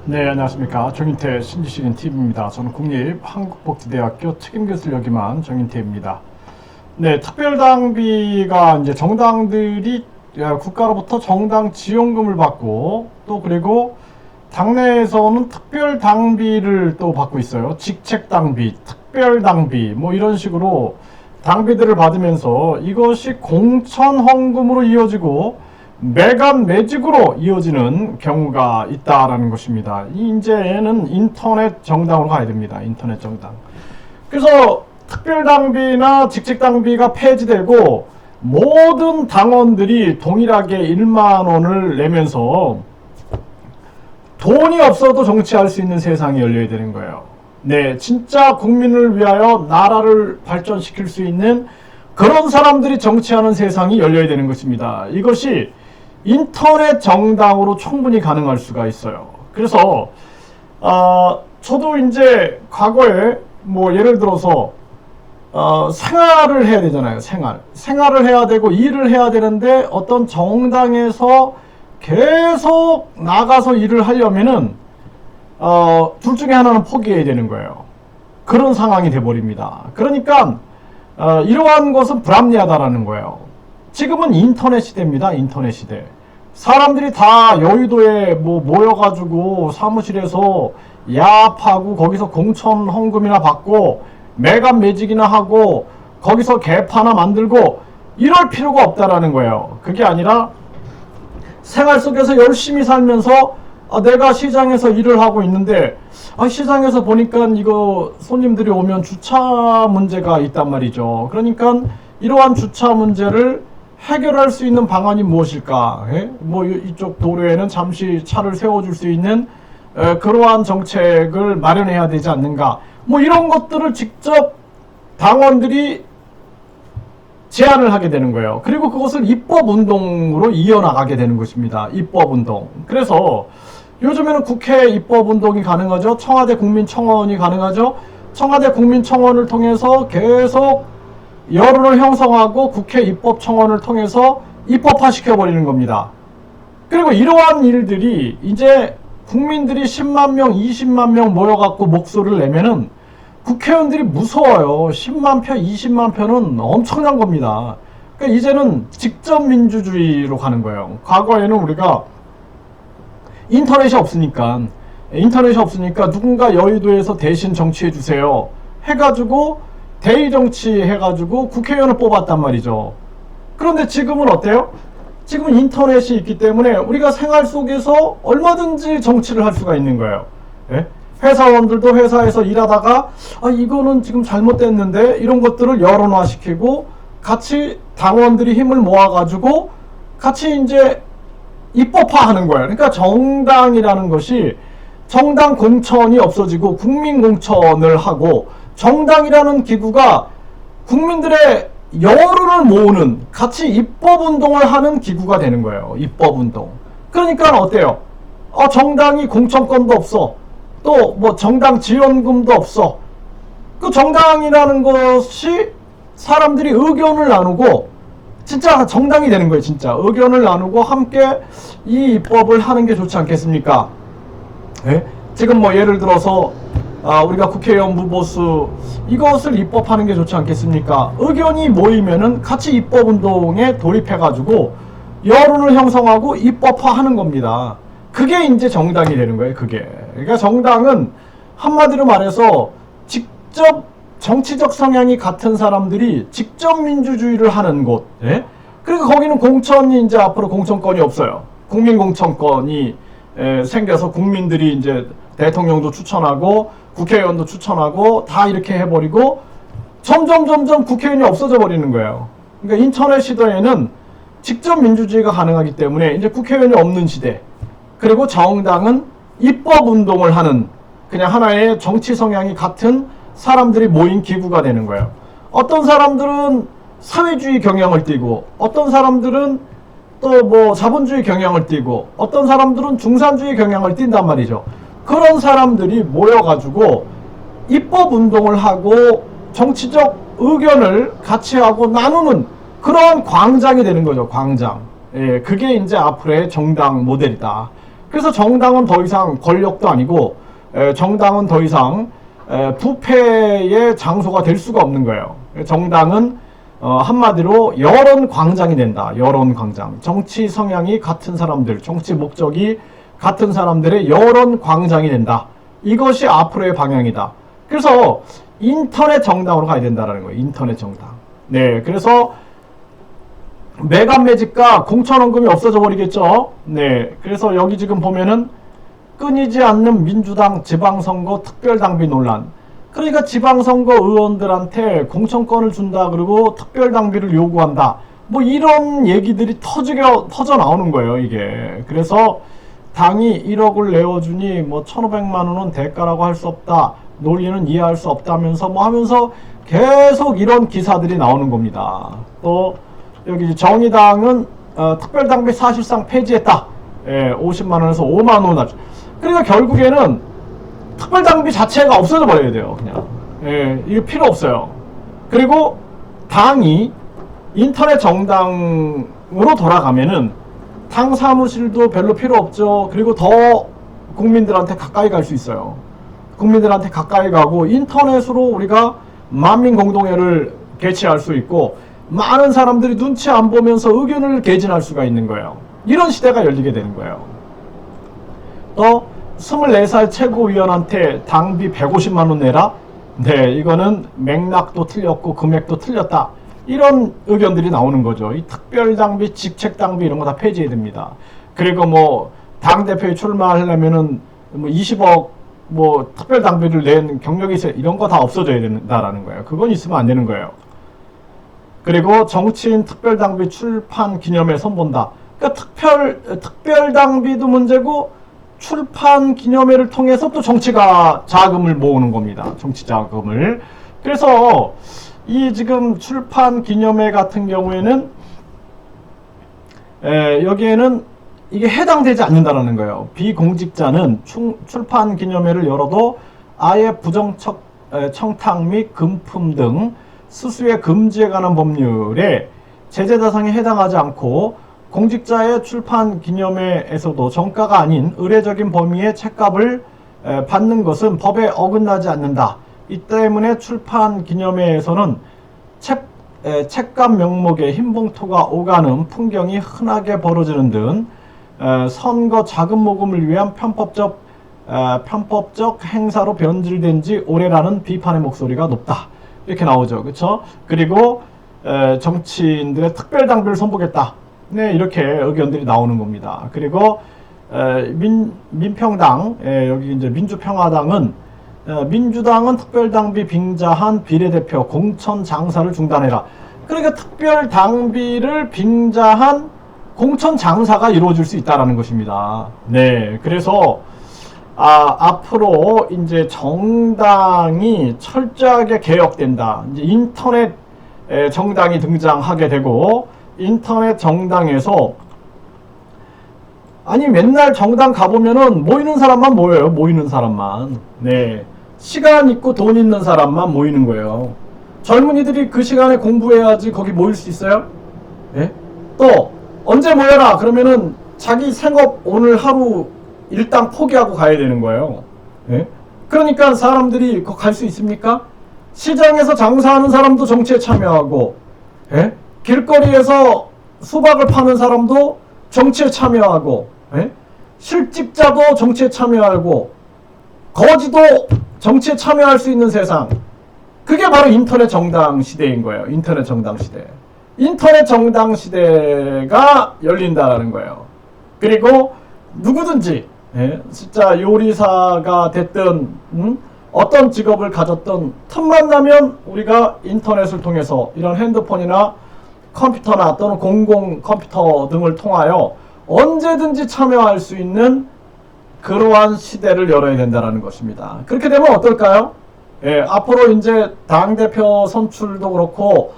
네, 안녕하십니까. 정인태 신지식인 TV입니다. 저는 국립한국복지대학교 책임교수를 역임한 정인태입니다. 네, 특별당비가 이제 정당들이 국가로부터 정당 지원금을 받고 또 그리고 당내에서는 특별당비를 또 받고 있어요. 직책당비, 특별당비 뭐 이런 식으로 당비들을 받으면서 이것이 공천헌금으로 이어지고 매간 매직으로 이어지는 경우가 있다라는 것입니다. 이제는 인터넷 정당으로 가야 됩니다. 인터넷 정당. 그래서 특별당비나 직책당비가 폐지되고 모든 당원들이 동일하게 1만 원을 내면서 돈이 없어도 정치할 수 있는 세상이 열려야 되는 거예요. 네, 진짜 국민을 위하여 나라를 발전시킬 수 있는 그런 사람들이 정치하는 세상이 열려야 되는 것입니다. 이것이 인터넷 정당으로 충분히 가능할 수가 있어요. 그래서 저도 이제 과거에 뭐 예를 들어서 생활을 해야 되잖아요. 생활을 해야 되고 일을 해야 되는데 어떤 정당에서 계속 나가서 일을 하려면은 둘 중에 하나는 포기해야 되는 거예요. 그런 상황이 돼버립니다. 그러니까 이러한 것은 불합리하다라는 거예요. 지금은 인터넷 시대입니다. 인터넷 시대. 사람들이 다 여의도에 모여가지고 사무실에서 야합하고 거기서 공천 헌금이나 받고 매간 매직이나 하고 거기서 개파나 만들고 이럴 필요가 없다라는 거예요. 그게 아니라 생활 속에서 열심히 살면서 내가 시장에서 일을 하고 있는데 시장에서 보니까 이거 손님들이 오면 주차 문제가 있단 말이죠. 그러니까 이러한 주차 문제를 해결할 수 있는 방안이 무엇일까? 뭐 이쪽 도로에는 잠시 차를 세워줄 수 있는 그러한 정책을 마련해야 되지 않는가? 뭐 이런 것들을 직접 당원들이 제안을 하게 되는 거예요. 그리고 그것을 입법운동으로 이어나가게 되는 것입니다. 입법운동. 그래서 요즘에는 국회 입법운동이 가능하죠. 청와대 국민청원이 가능하죠. 청와대 국민청원을 통해서 계속 여론을 형성하고 국회 입법청원을 통해서 입법화 시켜버리는 겁니다. 그리고 이러한 일들이 이제 국민들이 10만 명, 20만 명 모여갖고 목소리를 내면은 국회의원들이 무서워요. 10만 표, 20만 표는 엄청난 겁니다. 그러니까 이제는 직접 민주주의로 가는 거예요. 과거에는 우리가 인터넷이 없으니까 누군가 여의도에서 대신 정치해 주세요 해가지고 대의 정치 해가지고 국회의원을 뽑았단 말이죠. 그런데 지금은 어때요? 지금은 인터넷이 있기 때문에 우리가 생활 속에서 얼마든지 정치를 할 수가 있는 거예요. 예? 회사원들도 회사에서 일하다가 이거는 지금 잘못됐는데 이런 것들을 여론화시키고 같이 당원들이 힘을 모아가지고 같이 이제 입법화하는 거예요. 그러니까 정당이라는 것이 정당 공천이 없어지고 국민 공천을 하고 정당이라는 기구가 국민들의 여론을 모으는 같이 입법운동을 하는 기구가 되는 거예요. 입법운동. 그러니까 어때요? 정당이 공천권도 없어. 또 뭐 정당 지원금도 없어. 그 정당이라는 것이 사람들이 의견을 나누고 진짜 정당이 되는 거예요. 진짜 의견을 나누고 함께 이 입법을 하는 게 좋지 않겠습니까? 네? 지금 뭐 예를 들어서 우리가 국회의원 무보수 이것을 입법하는 게 좋지 않겠습니까? 의견이 모이면은 같이 입법운동에 돌입해가지고 여론을 형성하고 입법화하는 겁니다. 그게 이제 정당이 되는 거예요. 그게. 그러니까 정당은 한마디로 말해서 직접 정치적 성향이 같은 사람들이 직접 민주주의를 하는 곳. 예? 그리고 거기는 공천이 이제 앞으로 공천권이 없어요. 국민 공천권이 생겨서 국민들이 이제 대통령도 추천하고 국회의원도 추천하고 다 이렇게 해버리고 점점 국회의원이 없어져 버리는 거예요. 그러니까 인터넷 시대에는 직접 민주주의가 가능하기 때문에 이제 국회의원이 없는 시대. 그리고 정당은 입법운동을 하는 그냥 하나의 정치 성향이 같은 사람들이 모인 기구가 되는 거예요. 어떤 사람들은 사회주의 경향을 띠고 어떤 사람들은 또 뭐 자본주의 경향을 띠고 어떤 사람들은 중산주의 경향을 띈단 말이죠. 그런 사람들이 모여가지고 입법운동을 하고 정치적 의견을 같이 하고 나누는 그런 광장이 되는 거죠. 광장. 예, 그게 이제 앞으로의 정당 모델이다. 그래서 정당은 더 이상 권력도 아니고 정당은 더 이상 부패의 장소가 될 수가 없는 거예요. 정당은 한마디로 여론 광장이 된다. 여론 광장. 정치 성향이 같은 사람들, 정치 목적이 같은 사람들의 여론 광장이 된다. 이것이 앞으로의 방향이다. 그래서 인터넷 정당으로 가야 된다는 거예요. 인터넷 정당. 네, 그래서 매각 매집과 공천원금이 없어져 버리겠죠. 네, 그래서 여기 지금 보면은 끊이지 않는 민주당 지방선거 특별당비 논란. 그러니까 지방선거 의원들한테 공천권을 준다 그러고 특별당비를 요구한다. 뭐 이런 얘기들이 터져 나오는 거예요, 이게. 그래서 당이 1억을 내어주니 뭐 1,500만 원은 대가라고 할 수 없다. 논리는 이해할 수 없다면서 뭐 하면서 계속 이런 기사들이 나오는 겁니다. 또 여기 정의당은 특별당비 사실상 폐지했다. 50만 원에서 5만 원 하죠. 그러니까 결국에는 특별당비 자체가 없어져 버려야 돼요. 그냥 이게 필요 없어요. 그리고 당이 인터넷 정당으로 돌아가면은 당 사무실도 별로 필요 없죠. 그리고 더 국민들한테 가까이 갈 수 있어요. 국민들한테 가까이 가고 인터넷으로 우리가 만민공동회를 개최할 수 있고 많은 사람들이 눈치 안 보면서 의견을 개진할 수가 있는 거예요. 이런 시대가 열리게 되는 거예요. 또 24살 최고위원한테 당비 150만 원 내라? 네, 이거는 맥락도 틀렸고 금액도 틀렸다. 이런 의견들이 나오는 거죠. 이 특별당비, 직책당비 이런 거 다 폐지해야 됩니다. 그리고 뭐 당대표에 출마하려면은 뭐 20억 뭐 특별당비를 낸 경력이 있어요. 이런 거 다 없어져야 된다라는 거예요. 그건 있으면 안 되는 거예요. 그리고 정치인 특별당비 출판 기념회 선본다. 그러니까 특별당비도 문제고 출판 기념회를 통해서 또 정치가 자금을 모으는 겁니다. 정치 자금을. 그래서 이 지금 출판 기념회 같은 경우에는 여기에는 이게 해당되지 않는다라는 거예요. 비공직자는 출판 기념회를 열어도 아예 청탁 및 금품 등 수수의 금지에 관한 법률에 제재 대상에 해당하지 않고 공직자의 출판 기념회에서도 정가가 아닌 의례적인 범위의 책값을 받는 것은 법에 어긋나지 않는다. 이 때문에 출판 기념회에서는 책값 명목에 흰 봉투가 오가는 풍경이 흔하게 벌어지는 등 선거 자금 모금을 위한 편법적 행사로 변질된 지 오래라는 비판의 목소리가 높다. 이렇게 나오죠. 그렇죠? 그리고 정치인들의 특별당비를 선보겠다. 네, 이렇게 의견들이 나오는 겁니다. 그리고 민평당, 여기 이제 민주평화당은 민주당은 특별당비 빙자한 비례대표 공천 장사를 중단해라. 그러니까 특별당비를 빙자한 공천 장사가 이루어질 수 있다라는 것입니다. 네, 그래서 앞으로 이제 정당이 철저하게 개혁된다. 이제 인터넷 정당이 등장하게 되고 인터넷 정당에서 아니 맨날 정당 가보면은 모이는 사람만 모여요. 모이는 사람만. 네. 시간 있고 돈 있는 사람만 모이는 거예요. 젊은이들이 그 시간에 공부해야지 거기 모일 수 있어요? 네? 또 언제 모여라 그러면은 자기 생업 오늘 하루 일당 포기하고 가야 되는 거예요. 네? 그러니까 사람들이 거기 갈 수 있습니까? 시장에서 장사하는 사람도 정치에 참여하고 네? 길거리에서 수박을 파는 사람도 정치에 참여하고 네? 실직자도 정치에 참여하고 거지도 정치에 참여할 수 있는 세상. 그게 바로 인터넷 정당 시대인 거예요. 인터넷 정당 시대. 인터넷 정당 시대가 열린다라는 거예요. 그리고 누구든지 진짜 요리사가 됐든 어떤 직업을 가졌든 틈만 나면 우리가 인터넷을 통해서 이런 핸드폰이나 컴퓨터나 또는 공공 컴퓨터 등을 통하여 언제든지 참여할 수 있는 그러한 시대를 열어야 된다는 것입니다. 그렇게 되면 어떨까요? 앞으로 이제 당대표 선출도 그렇고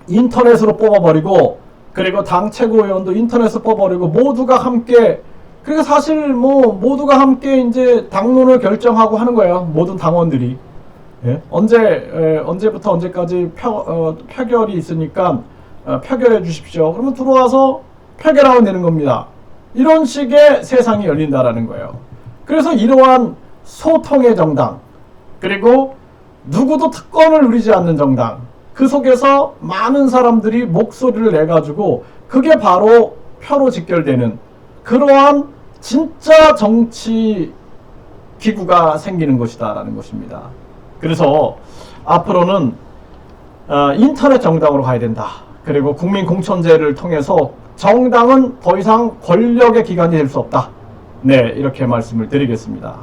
인터넷으로 뽑아버리고 그리고 당 최고위원도 인터넷으로 뽑아버리고 모두가 함께 그리고 사실 뭐 모두가 함께 이제 당론을 결정하고 하는 거예요. 모든 당원들이. 언제부터 언제까지 표결이 있으니까 표결해 주십시오. 그러면 들어와서 표결하면 되는 겁니다. 이런 식의 세상이 열린다라는 거예요. 그래서 이러한 소통의 정당, 그리고 누구도 특권을 누리지 않는 정당, 그 속에서 많은 사람들이 목소리를 내가지고 그게 바로 표로 직결되는 그러한 진짜 정치 기구가 생기는 것이다 라는 것입니다. 그래서 앞으로는 인터넷 정당으로 가야 된다. 그리고 국민 공천제를 통해서 정당은 더 이상 권력의 기관이 될 수 없다. 네, 이렇게 말씀을 드리겠습니다.